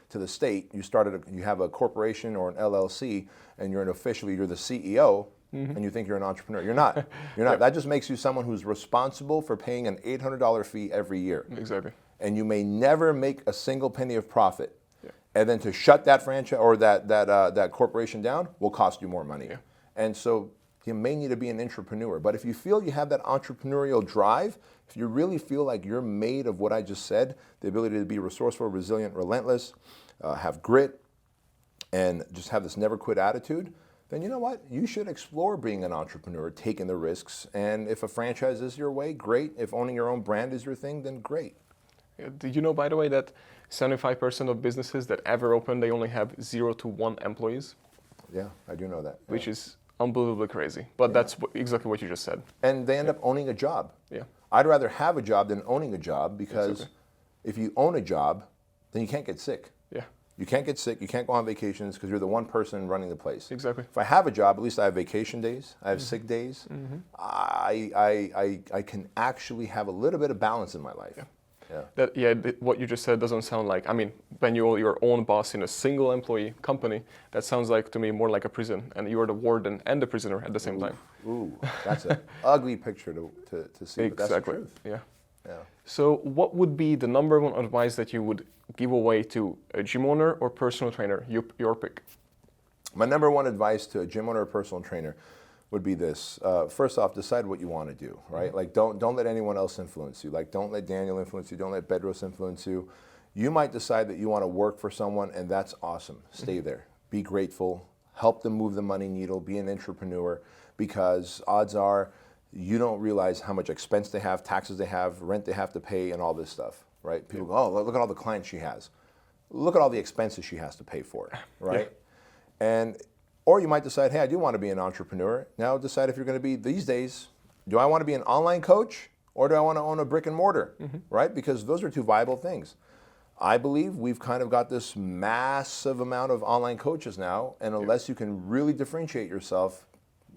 to the state, you have a corporation or an LLC, and you're the CEO, and you think you're an entrepreneur. You're not. You're not. That just makes you someone who's responsible for paying an $800 fee every year. And you may never make a single penny of profit. And then to shut that franchise or that corporation down will cost you more money. And so you may need to be an entrepreneur. But if you feel you have that entrepreneurial drive, if you really feel like you're made of what I just said, the ability to be resourceful, resilient, relentless, have grit, and just have this never quit attitude, then you know what? You should explore being an entrepreneur, taking the risks. And if a franchise is your way, great. If owning your own brand is your thing, then great. Did you know, by the way, that 75% of businesses that ever open, they only have 0 to 1 employees? Yeah, I do know that. Which is unbelievably crazy. But that's exactly what you just said. And they end up owning a job. I'd rather have a job than owning a job, because if you own a job, then you can't get sick. You can't get sick, you can't go on vacations, because you're the one person running the place. If I have a job, at least I have vacation days, I have sick days. I can actually have a little bit of balance in my life. What you just said doesn't sound like, I mean, when you're your own boss in a single employee company, that sounds like to me more like a prison, and you are the warden and the prisoner at the same time. That's an ugly picture to see, but that's the truth. So what would be the number one advice that you would give away to a gym owner or personal trainer? Your pick. My number one advice to a gym owner or personal trainer would be this. First off, decide what you want to do, right? Like, don't let anyone else influence you. Like, don't let Daniel influence you. Don't let Bedros influence you. You might decide that you want to work for someone, and that's awesome. Stay there. Be grateful. Help them move the money needle. Be an entrepreneur, because odds are you don't realize how much expense they have, taxes they have, rent they have to pay, and all this stuff, right? People go, oh, look at all the clients she has. Look at all the expenses she has to pay for it, right? Or you might decide, hey, I do want to be an entrepreneur. Now decide if you're going to be, these days, do I want to be an online coach, or do I want to own a brick and mortar, right? Because those are two viable things. I believe we've kind of got this massive amount of online coaches now, and unless you can really differentiate yourself,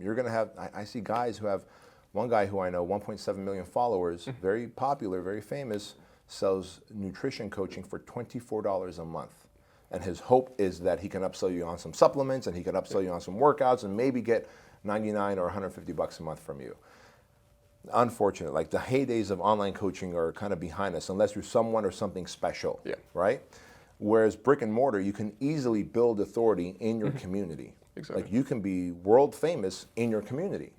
you're going to have, I see guys who have, one guy who I know, 1.7 million followers, very popular, very famous, sells nutrition coaching for $24 a month. And his hope is that he can upsell you on some supplements, and he can upsell you on some workouts, and maybe get 99 or 150 bucks a month from you. Unfortunate, like the heydays of online coaching are kind of behind us, unless you're someone or something special, right? Whereas brick and mortar, you can easily build authority in your community. Like, you can be world famous in your community.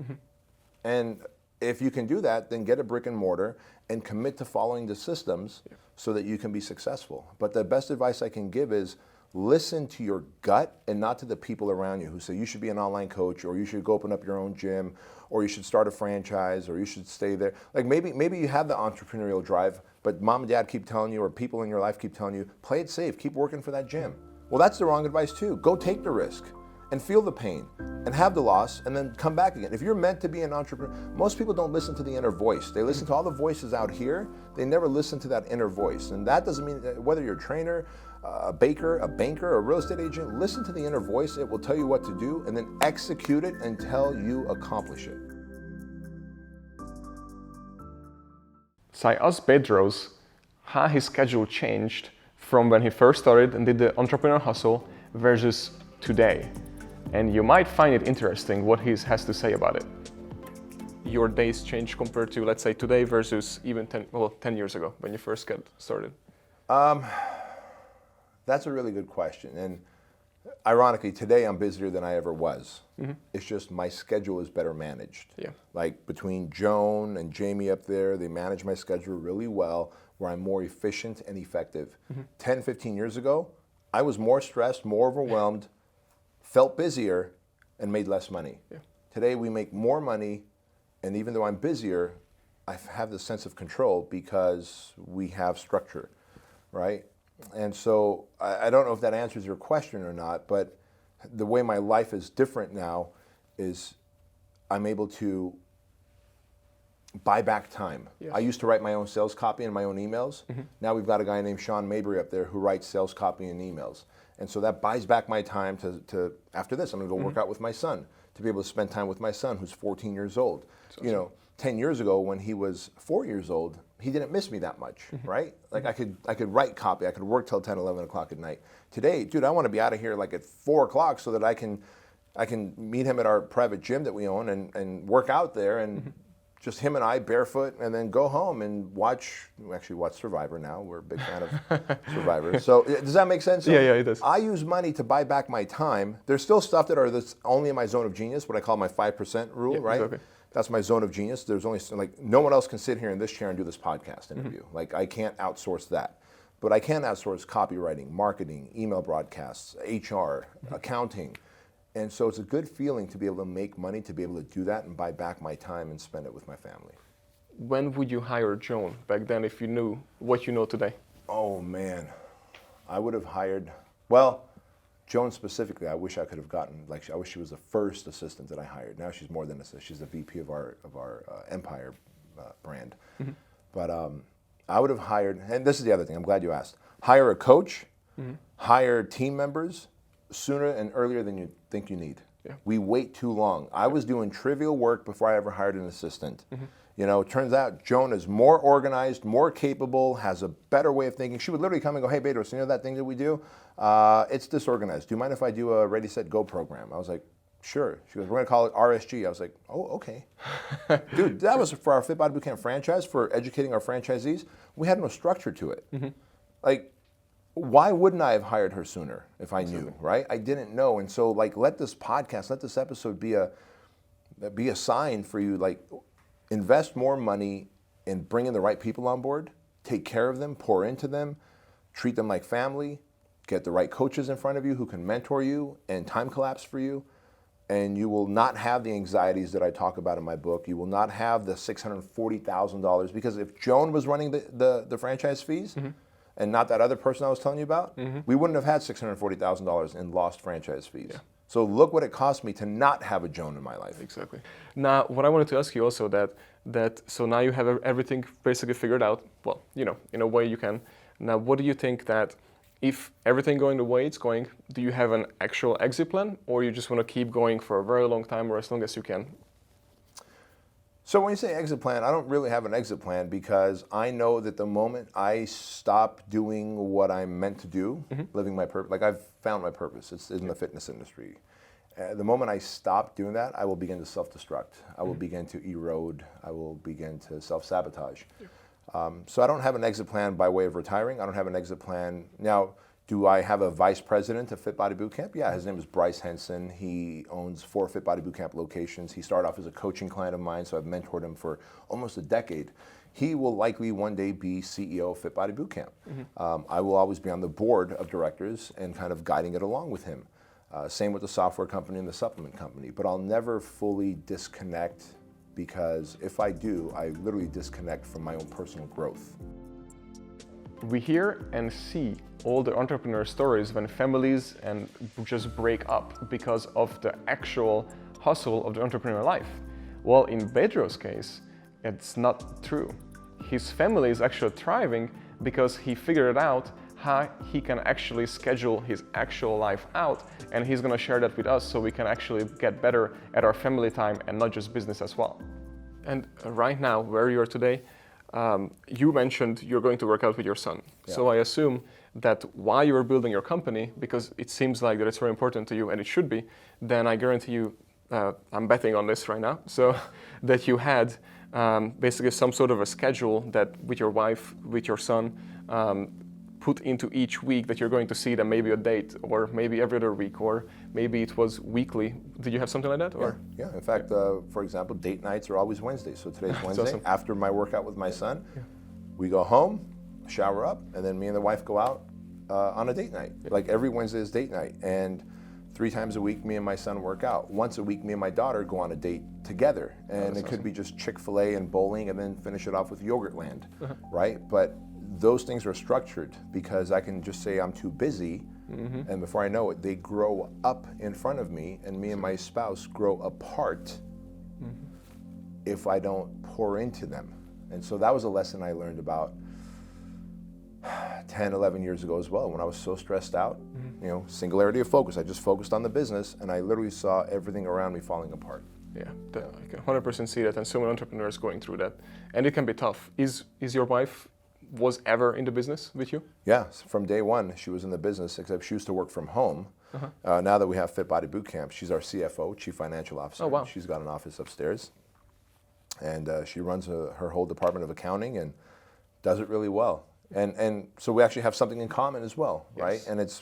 And if you can do that, then get a brick and mortar and commit to following the systems so that you can be successful. But the best advice I can give is listen to your gut and not to the people around you who say you should be an online coach, or you should go open up your own gym, or you should start a franchise, or you should stay there. Like, maybe you have the entrepreneurial drive, but mom and dad keep telling you, or people in your life keep telling you, play it safe, keep working for that gym. Well, that's the wrong advice too. Go take the risk and feel the pain and have the loss, and then come back again. If you're meant to be an entrepreneur, most people don't listen to the inner voice. They listen to all the voices out here. They never listen to that inner voice. And that doesn't mean that whether you're a trainer, a baker, a banker, a real estate agent, listen to the inner voice. It will tell you what to do, and then execute it until you accomplish it. So I asked Bedros how his schedule changed from when he first started and did the entrepreneur hustle versus today. And you might find it interesting what he has to say about it. Your days change compared to, let's say, today versus even 10 years ago when you first got started? That's a really good question. And Ironically, today I'm busier than I ever was. It's just my schedule is better managed. Yeah. Like between Joan and Jamie up there, they manage my schedule really well, where I'm more efficient and effective. 10, 15 years ago, I was more stressed, more overwhelmed, felt busier, and made less money. Yeah. Today we make more money, and even though I'm busier, I have this sense of control because we have structure, right? And so I don't know if that answers your question or not, but the way my life is different now is I'm able to buy back time. Yes. I used to write my own sales copy and my own emails. Now we've got a guy named Sean Mabry up there who writes sales copy and emails. And so that buys back my time to after this, I'm gonna go work out with my son, to be able to spend time with my son who's 14 years old. That's you know, 10 years ago when he was 4 years old, he didn't miss me that much, right? Like I could write copy, I could work till 10, 11 o'clock at night. Today, dude, I wanna be out of here like at 4 o'clock so that I can meet him at our private gym that we own and work out there and just him and I barefoot and then go home and watch Survivor now. We're a big fan of Survivor. So does that make sense? Yeah, it does. I use money to buy back my time. There's still stuff that's only in my zone of genius, what I call my 5% rule, right? Exactly. That's my zone of genius. There's only, like, no one else can sit here in this chair and do this podcast interview. Like, I can't outsource that. But I can outsource copywriting, marketing, email broadcasts, HR, accounting. And so it's a good feeling to be able to make money, to be able to do that and buy back my time and spend it with my family. When would you hire Joan back then if you knew what you know today? Oh, man. I would have hired, well, Joan specifically, I wish I could have gotten, I wish she was the first assistant that I hired. Now she's more than an assistant. She's the VP of our Empire brand. But I would have hired, and this is the other thing, I'm glad you asked, hire a coach, hire team members sooner and earlier than you think you need. Yeah. We wait too long. I was doing trivial work before I ever hired an assistant. You know, it turns out Joan is more organized, more capable, has a better way of thinking. She would literally come and go, hey, Bedros, you know that thing that we do? It's disorganized. Do you mind if I do a Ready, Set, Go program? I was like, sure. She goes, we're gonna call it RSG. I was like, oh, okay. Dude, that was for our FitBody Boot Camp franchise, for educating our franchisees. We had no structure to it. Like, why wouldn't I have hired her sooner if I knew, right? I didn't know. And so, like, let this podcast, let this episode be a sign for you, like, invest more money in bringing the right people on board, take care of them, pour into them, treat them like family, get the right coaches in front of you who can mentor you and time collapse for you, and you will not have the anxieties that I talk about in my book. You will not have the $640,000, because if Joan was running the franchise fees, and not that other person I was telling you about, we wouldn't have had $640,000 in lost franchise fees. Yeah. So look what it cost me to not have a Joan in my life. Exactly. Now, what I wanted to ask you also, so now you have everything basically figured out. Well, you know, in a way you can. Now, what do you think that if everything going the way it's going, do you have an actual exit plan, or you just want to keep going for a very long time or as long as you can? So when you say exit plan, I don't really have an exit plan, because I know that the moment I stop doing what I'm meant to do, living my purpose, like I've found my purpose, it's in the fitness industry. The moment I stop doing that, I will begin to self-destruct. I will begin to erode. I will begin to self-sabotage. So I don't have an exit plan by way of retiring. I don't have an exit plan. Now, do I have a vice president of FitBody Boot Camp? Yeah, his name is Bryce Henson. He owns 4 FitBody Boot Camp locations. He started off as a coaching client of mine, so I've mentored him for almost a decade. He will likely one day be CEO of FitBody Boot Camp. I will always be on the board of directors and kind of guiding it along with him. Same with the software company and the supplement company. But I'll never fully disconnect, because if I do, I literally disconnect from my own personal growth. We hear and see all the entrepreneur stories when families and just break up because of the actual hustle of the entrepreneur life. Well, in Bedros' case, it's not true. His family is actually thriving because he figured out how he can actually schedule his actual life out, and he's gonna share that with us so we can actually get better at our family time and not just business as well. And right now, where you are today, you mentioned you're going to work out with your son. Yeah. So I assume that while you were building your company, because it seems like that it's very important to you, and it should be, then I guarantee you, I'm betting on this right now, so that you had basically some sort of a schedule that with your wife, with your son, put into each week that you're going to see them, maybe a date, or maybe every other week, or maybe it was weekly. Did you have something like that? Or? Yeah. In fact, for example, date nights are always Wednesdays. So today's Wednesday. Awesome. After my workout with my son, we go home, shower up, and then me and the wife go out on a date night. Like every Wednesday is date night. And 3 times a week, me and my son work out. Once a week, me and my daughter go on a date together. And it could be just Chick-fil-A and bowling, and then finish it off with Yogurtland, right? But those things are structured because I can just say I'm too busy, and before I know it, they grow up in front of me, and me and my spouse grow apart if I don't pour into them. And so that was a lesson I learned about 10, 11 years ago as well, when I was so stressed out. You know, singularity of focus. I just focused on the business, and I literally saw everything around me falling apart. Yeah, I can 100% see that, and so many entrepreneurs going through that, and it can be tough. Is your wife was ever in the business with you? Yeah, from day one she was in the business, except she used to work from home. Now that we have FitBody Boot Camp, she's our CFO, Chief Financial Officer. Oh, wow. She's got an office upstairs, and she runs her whole department of accounting and does it really well. And so we actually have something in common as well, right? And it's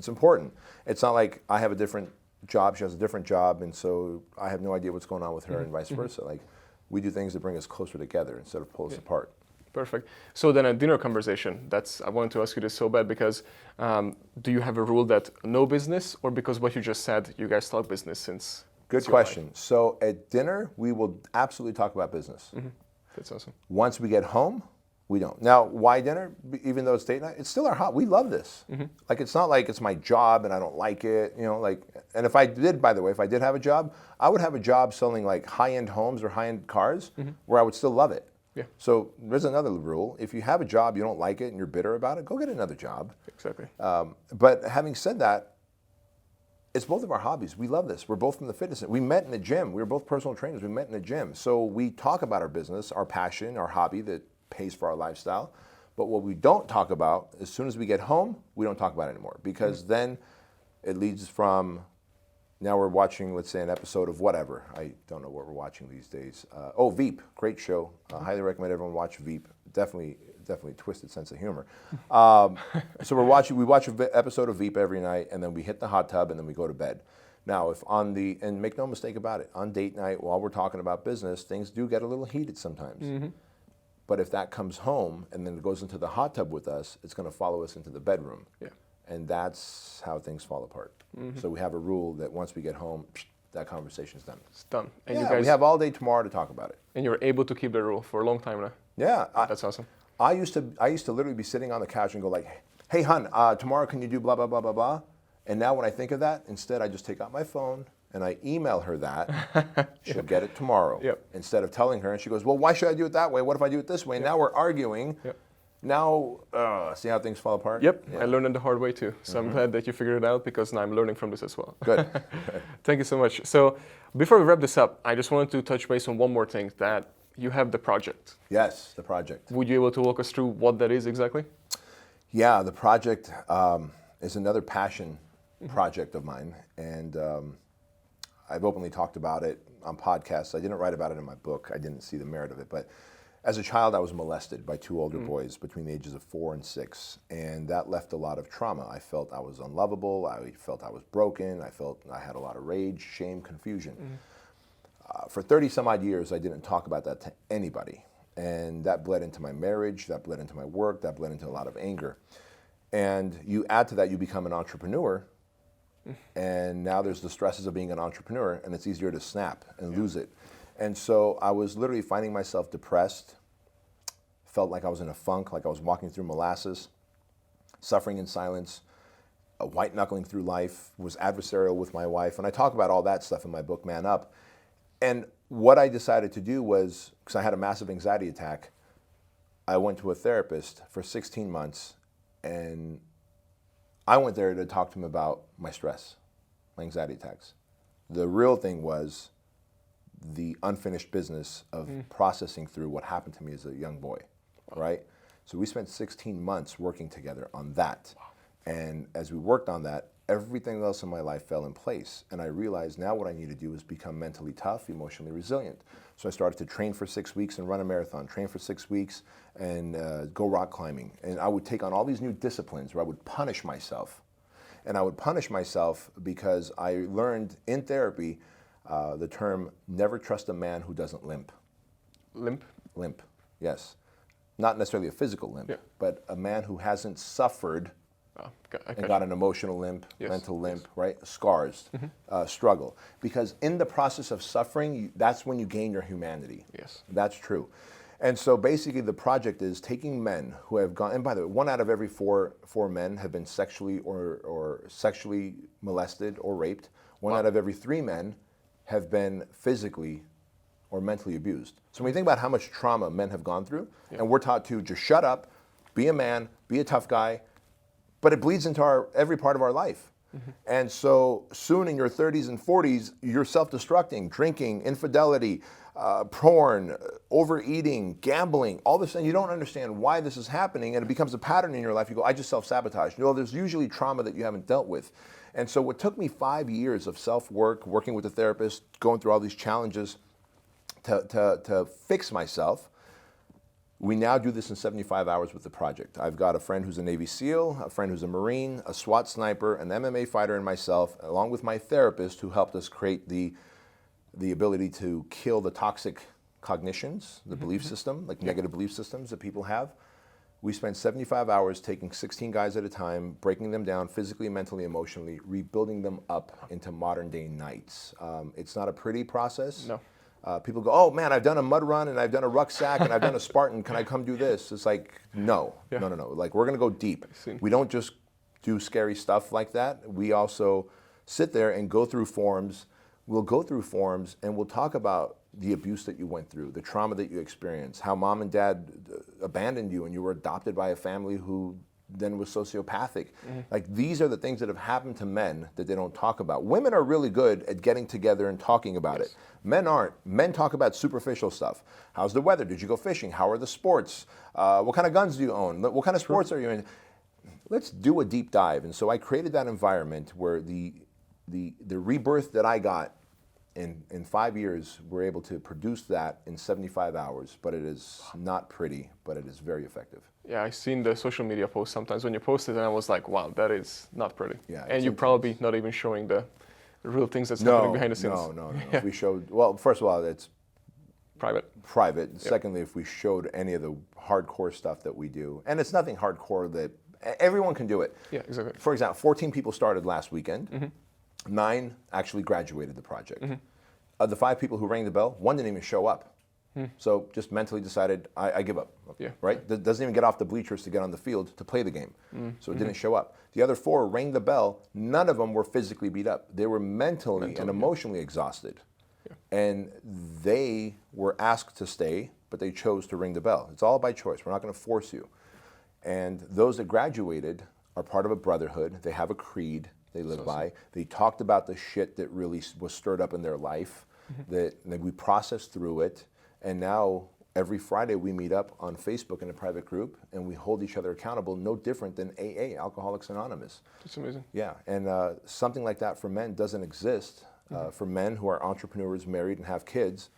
important. It's not like I have a different job, she has a different job, and so I have no idea what's going on with her and vice versa. Like, we do things that bring us closer together instead of pull us apart. Perfect. So then a dinner conversation, I wanted to ask you this so bad because do you have a rule that no business, or because what you just said, you guys talk business since? Good question. So at dinner, we will absolutely talk about business. That's awesome. Once we get home, we don't. Now, why dinner? Even though it's date night, it's still our hobby. We love this. Like, it's not like it's my job and I don't like it, you know, like, and if I did, by the way, if I did have a job, I would have a job selling like high-end homes or high-end cars where I would still love it. Yeah. So there's another rule. If you have a job, you don't like it and you're bitter about it, go get another job. Exactly. But having said that, it's both of our hobbies. We love this. We're both from the fitness. We met in the gym. We were both personal trainers. We met in the gym. So we talk about our business, our passion, our hobby that pays for our lifestyle. But what we don't talk about, as soon as we get home, we don't talk about it anymore, because then it leads from, now we're watching, let's say, an episode of whatever. I don't know what we're watching these days. Veep, great show. Highly recommend everyone watch Veep. Definitely twisted sense of humor. So we watch an episode of Veep every night, and then we hit the hot tub, and then we go to bed. Now, and make no mistake about it, on date night, while we're talking about business, things do get a little heated sometimes. But if that comes home and then it goes into the hot tub with us, it's going to follow us into the bedroom. Yeah. And that's how things fall apart. So we have a rule that once we get home, that conversation's done. It's done. And we have all day tomorrow to talk about it. And you're able to keep the rule for a long time now. Yeah. That's awesome. I used to literally be sitting on the couch and go like, hey, hun, tomorrow can you do blah, blah, blah, blah, blah? And now when I think of that, instead I just take out my phone and I email her that. She'll get it tomorrow. Instead of telling her, and she goes, well, why should I do it that way? What if I do it this way? Now we're arguing. Now, see how things fall apart? I learned it the hard way too. So I'm glad that you figured it out, because now I'm learning from this as well. Good. Thank you so much. So before we wrap this up, I just wanted to touch base on one more thing, that you have the project. Yes, the project. Would you be able to walk us through what that is exactly? Yeah, the project is another passion project of mine. And I've openly talked about it on podcasts. I didn't write about it in my book. I didn't see the merit of it. But as a child, I was molested by 2 older boys between the ages of 4 and 6. And that left a lot of trauma. I felt I was unlovable. I felt I was broken. I felt I had a lot of rage, shame, confusion. For 30 some odd years, I didn't talk about that to anybody. And that bled into my marriage. That bled into my work. That bled into a lot of anger. And you add to that, you become an entrepreneur. And now there's the stresses of being an entrepreneur, and it's easier to snap and lose it. And so I was literally finding myself depressed, felt like I was in a funk, like I was walking through molasses, suffering in silence, white knuckling through life, was adversarial with my wife. And I talk about all that stuff in my book, Man Up. And what I decided to do was, because I had a massive anxiety attack, I went to a therapist for 16 months, and I went there to talk to him about my stress, my anxiety attacks. The real thing was the unfinished business of processing through what happened to me as a young boy, right? So we spent 16 months working together on that. And as we worked on that, everything else in my life fell in place. And I realized now what I need to do is become mentally tough, emotionally resilient. So I started to train for 6 weeks and run a marathon, train for 6 weeks and go rock climbing. And I would take on all these new disciplines where I would punish myself. And I would punish myself because I learned in therapy the term, never trust a man who doesn't limp. Limp? Limp, yes. Not necessarily a physical limp, but a man who hasn't suffered and got an emotional limp, mental limp, right? Scars, struggle. Because in the process of suffering, that's when you gain your humanity. Yes. That's true. And so basically the project is taking men who have gone, and by the way, 1 out of every four men have been sexually or sexually molested or raped. One out of every 3 men have been physically or mentally abused. So when you think about how much trauma men have gone through, and we're taught to just shut up, be a man, be a tough guy, but it bleeds into every part of our life. And so soon in your 30s and 40s, you're self-destructing, drinking, infidelity, porn, overeating, gambling, all this, and you don't understand why this is happening, and it becomes a pattern in your life. You go, I just self-sabotage. No, there's usually trauma that you haven't dealt with. And so what took me 5 years of self-work, working with a therapist, going through all these challenges to fix myself, we now do this in 75 hours with the project. I've got a friend who's a Navy SEAL, a friend who's a Marine, a SWAT sniper, an MMA fighter, and myself, along with my therapist who helped us create the ability to kill the toxic cognitions, the belief system, like negative belief systems that people have. We spent 75 hours taking 16 guys at a time, breaking them down physically, mentally, emotionally, rebuilding them up into modern day knights. It's not a pretty process. No. People go, oh man, I've done a mud run and I've done a rucksack and I've done a Spartan, can I come do this? It's like, no. Like, we're gonna go deep. We don't just do scary stuff like that. We also sit there and go through forms. We'll go through forms and we'll talk about the abuse that you went through, the trauma that you experienced, how mom and dad abandoned you and you were adopted by a family who then was sociopathic. Like, these are the things that have happened to men that they don't talk about. Women are really good at getting together and talking about it. Men aren't. Men talk about superficial stuff. How's the weather? Did you go fishing? How are the sports? What kind of guns do you own? What kind of sports are you in? Let's do a deep dive. And so I created that environment where the rebirth that I got in 5 years, we're able to produce that in 75 hours, but it is not pretty, but it is very effective. Yeah, I've seen the social media posts sometimes when you post it, and I was like, wow, that is not pretty. Yeah, and you're probably not even showing the real things that's happening behind the scenes. No. If we showed, well, first of all, it's private. Secondly, if we showed any of the hardcore stuff that we do, and it's nothing hardcore that everyone can do it. Yeah, exactly. For example, 14 people started last weekend. 9 actually graduated the project. Of the 5 people who rang the bell, 1 didn't even show up. So just mentally decided, I give up, right? Doesn't even get off the bleachers to get on the field to play the game. So it didn't show up. The other 4 rang the bell. None of them were physically beat up. They were mentally and emotionally exhausted. And they were asked to stay, but they chose to ring the bell. It's all by choice. We're not going to force you. And those that graduated are part of a brotherhood. They have a creed they live by. They talked about the shit that really was stirred up in their life, that we processed through it. And now every Friday we meet up on Facebook in a private group and we hold each other accountable, no different than AA, Alcoholics Anonymous. That's amazing. Yeah, and something like that for men doesn't exist for men who are entrepreneurs, married, and have kids.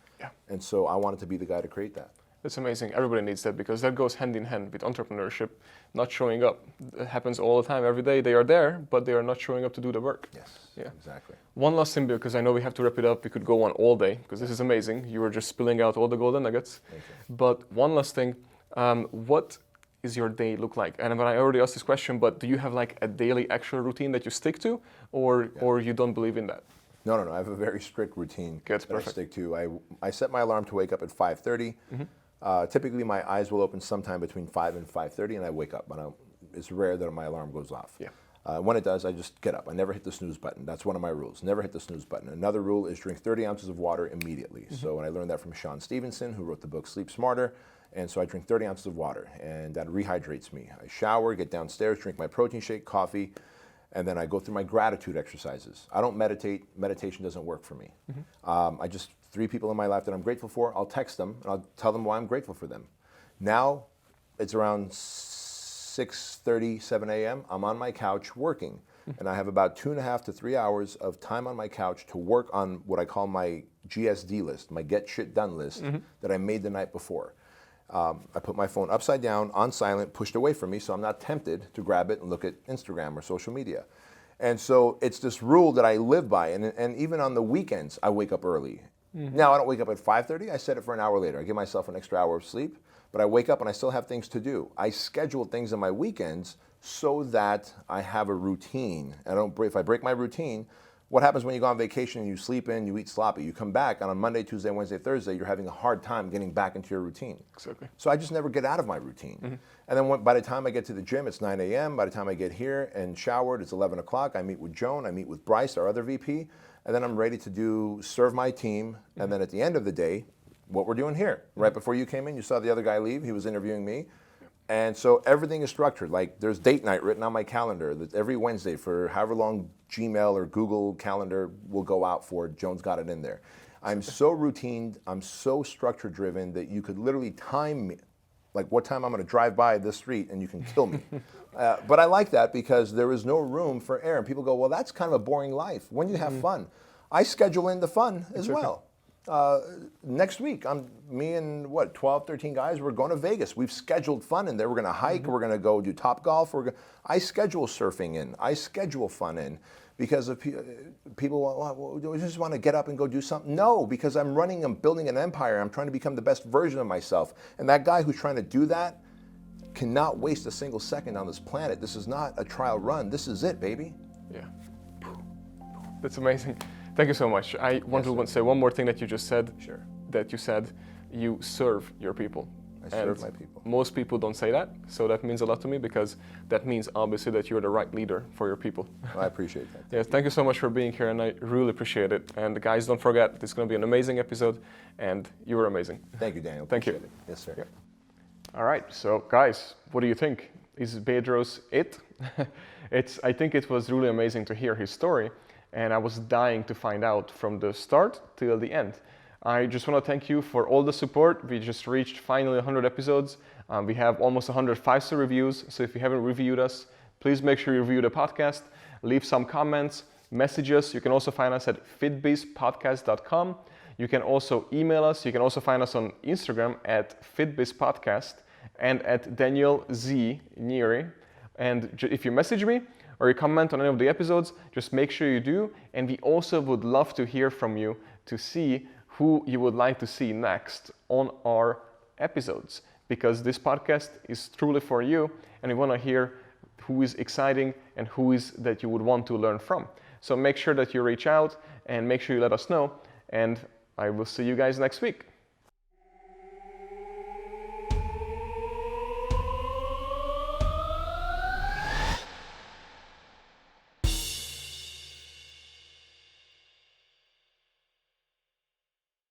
And so I wanted to be the guy to create that. That's amazing. Everybody needs that because that goes hand in hand with entrepreneurship, not showing up. It happens all the time. Every day they are there, but they are not showing up to do the work. Yes, exactly. One last thing, because I know we have to wrap it up. We could go on all day because this is amazing. You were just spilling out all the golden nuggets. Thank you. But one last thing, what is your day look like? And I already asked this question, but do you have like a daily actual routine that you stick to, or you don't believe in that? No. I have a very strict routine that I stick to. I set my alarm to wake up at 5:30. Typically, my eyes will open sometime between 5 and 5:30, and I wake up. It's rare that my alarm goes off. When it does, I just get up. I never hit the snooze button. That's one of my rules. Never hit the snooze button. Another rule is drink 30 ounces of water immediately. So when I learned that from Sean Stevenson, who wrote the book Sleep Smarter, and so I drink 30 ounces of water, and that rehydrates me. I shower, get downstairs, drink my protein shake, coffee, and then I go through my gratitude exercises. I don't meditate. Meditation doesn't work for me. I just 3 people in my life that I'm grateful for, I'll text them and I'll tell them why I'm grateful for them. Now it's around 6:30, 7 a.m. I'm on my couch working. and I have about 2.5 to 3 hours of time on my couch to work on what I call my GSD list, my get shit done list that I made the night before. I put my phone upside down, on silent, pushed away from me so I'm not tempted to grab it and look at Instagram or social media. And so it's this rule that I live by, and even on the weekends, I wake up early. Now, I don't wake up at 5:30, I set it for an hour later. I give myself an extra hour of sleep, but I wake up and I still have things to do. I schedule things on my weekends so that I have a routine. If I break my routine, what happens when you go on vacation and you sleep in, you eat sloppy, you come back, and on Monday, Tuesday, Wednesday, Thursday, you're having a hard time getting back into your routine. Exactly. So I just never get out of my routine. And then by the time I get to the gym, it's 9 a.m. By the time I get here and showered, it's 11 o'clock. I meet with Joan, I meet with Bryce, our other VP, and then I'm ready to serve my team. And then at the end of the day, what we're doing here. Right before you came in, you saw the other guy leave. He was interviewing me. And so everything is structured. Like there's date night written on my calendar that every Wednesday for however long Gmail or Google Calendar will go out for. Joan's got it in there. I'm so routine, I'm so structure driven that you could literally time me, like what time I'm going to drive by this street and you can kill me. But I like that because there is no room for error. And people go, well, that's kind of a boring life. When do you have fun? I schedule in the fun as well. Next week, me and 12, 13 guys, we're going to Vegas. We've scheduled fun in there. We're going to hike. We're going to go do Topgolf. I schedule surfing in. I schedule fun in because of people, well, do I just want to get up and go do something? No, because I'm building an empire. I'm trying to become the best version of myself. And that guy who's trying to do that cannot waste a single second on this planet. This is not a trial run. This is it, baby. Yeah. That's amazing. Thank you so much. I want to say one more thing that you just said. Sure. That you said you serve your people. I serve my people. Most people don't say that, so that means a lot to me because that means obviously that you're the right leader for your people. I appreciate that. Yes, thank you so much for being here, and I really appreciate it. And guys, don't forget, this is going to be an amazing episode, and you were amazing. Thank you, Daniel. Thank you. Appreciate it. Yes, sir. Yeah. All right, so guys, what do you think? Is Bedros it? I think it was really amazing to hear his story. And I was dying to find out from the start till the end. I just want to thank you for all the support. We just reached finally 100 episodes. We have almost 100 5-star reviews. So if you haven't reviewed us, please make sure you review the podcast. Leave some comments, message us. You can also find us at fitbizpodcast.com. You can also email us. You can also find us on Instagram at fitbizpodcast and at Daniel Z. Neary. And if you message me, or you comment on any of the episodes, just make sure you do. And we also would love to hear from you to see who you would like to see next on our episodes, because this podcast is truly for you, and we want to hear who is exciting and who is that you would want to learn from. So make sure that you reach out and make sure you let us know, and I will see you guys next week.